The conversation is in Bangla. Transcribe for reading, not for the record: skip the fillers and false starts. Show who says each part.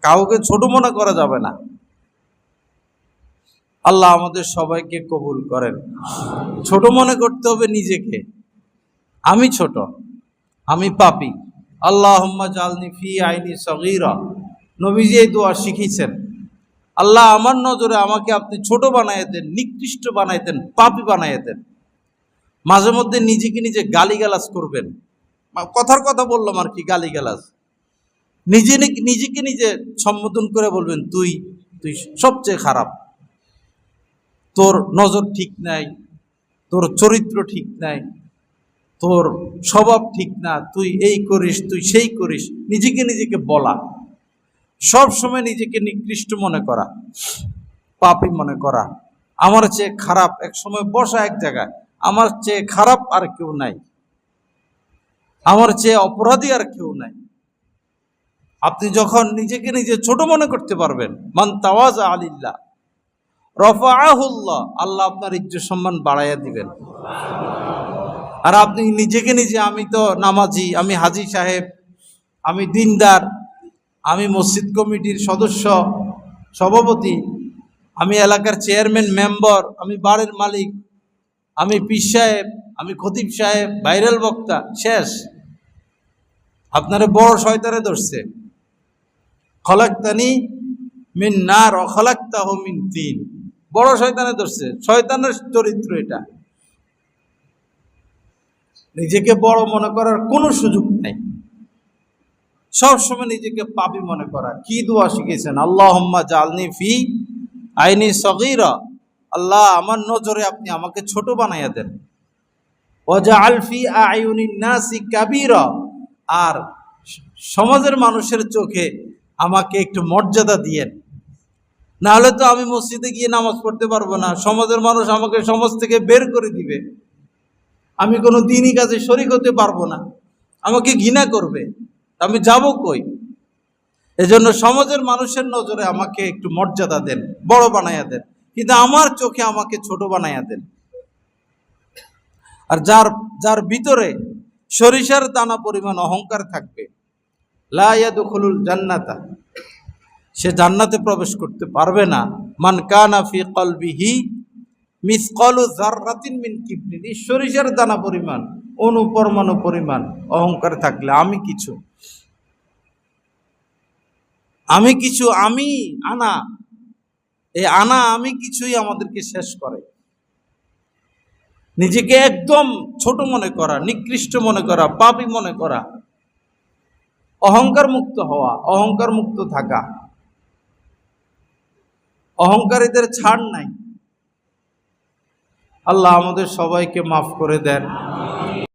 Speaker 1: কাউকে ছোট মনে করা যাবে না। আল্লাহ আমাদের সবাইকে কবুল করেন। ছোট মনে করতে হবে নিজেকে। আমি ছোট, আমি পাপী। আল্লাহুম্মা জালনি ফি আইনি সগীরা, নবীজি এই দোয়া শিখিয়েছেন। আল্লাহ আমার নজরে আমাকে আপনি ছোট বানায় দেন, নিকৃষ্ট বানায় দেন, পাপী বানায় দেন। মাঝে মধ্যে নিজেকে নিজে গালিগালাজ করবেন। কথার কথা বললাম আর কি, গালিগালাজ। নিজেকে নিজে সম্বোধন করে বলবেন, তুই তুই সবচেয়ে খারাপ, তোর নজর ঠিক নাই, তোর চরিত্র ঠিক নাই, তোর স্বভাব ঠিক না, তুই এই করিস, তুই সেই করিস। নিজেকে বলা, সব সময় নিজেকে নিকৃষ্ট মনে করা, পাপী মনে করা, আমার চেয়ে খারাপ। এক সময় বসা এক জায়গায়, আমার চেয়ে খারাপ আর কেউ নাই, আমার চেয়ে অপরাধী আর কেউ নাই। আপনি যখন নিজেকে নিজে ছোট মনে করতে পারবেন, মান তাওয়াজা আলিল্লাহ রফাআহুল্লাহ, আল্লাহ আপনার ইজ্জত সম্মান বাড়াইয়া দিবেন। আর আপনি নিজেকে নিজে, আমি তো নামাজি, আমি হাজী সাহেব, আমি দিনদার, আমি মসজিদ কমিটির সদস্য, সভাপতি, আমি এলাকার চেয়ারম্যান, মেম্বার, আমি বাড়ির মালিক, আমি পীর সাহেব, আমি খতিব সাহেব, ভাইরাল বক্তা, শেষ। আপনারে বড় শয়তানে ধরছে। খলাকতানি মিন নার ওয়া খলাকতাহু মিন তিন, বড় শয়তানে ধরছে। শয়তানের চরিত্র এটা। নিজেকে বড় মনে করার কোনো সুযোগ নাই, সবসময় নিজেকে পাপী মনে করা। কি দোয়া শিখেছেন? আল্লাহুম্মা জালনি ফি আইনি সগীরা, আল্লাহ আমার নজরে আপনি আমাকে ছোট বানাইয়া দেন। ওয়াজআল ফি আয়ুনিন নাসি কাবীরা, আর সমাজের মানুষের চোখে আমাকে একটু মর্যাদা দিয়েন। না হলে তো আমি মসজিদে গিয়ে নামাজ পড়তে পারবো না, সমাজের মানুষ আমাকে সমাজ থেকে বের করে দিবে, আমি কোনো দিনই কাজে শরীক হতে পারবো না, আমাকে ঘৃণা করবে, আমি যাব কই? এজন্য সমাজের মানুষের নজরে আমাকে একটু মর্যাদা দেন, বড় বানাইয়া দেন, কিন্তু আমার চোখে আমাকে ছোট বানাইয়া দেন। আর যার ভিতরে সরিষার দানা পরিমাণ অহংকার থাকবে, লা ইয়াদখুলুল জান্নাতা, সে জান্নাতে প্রবেশ করতে পারবে না। মান কানা ফি কলবিহি মিসকালু যাররাতিন মিন কিবরিন, সরিষার দানা পরিমাণ, অনুপরমাণু পরিমাণ অহংকার থাকলে, আমি কিছু, আমি আনা, এই আনা আমি কিছুই আমাদেরকে শেষ করে। নিজেকে একদম ছোট মনে করা, নিকৃষ্ট মনে করা, পাপী মনে করা, অহংকার মুক্ত হওয়া, অহংকার মুক্ত থাকা। অহংকারীদের ছাড় নাই। আল্লাহ আমাদের সবাইকে মাফ করে দেন।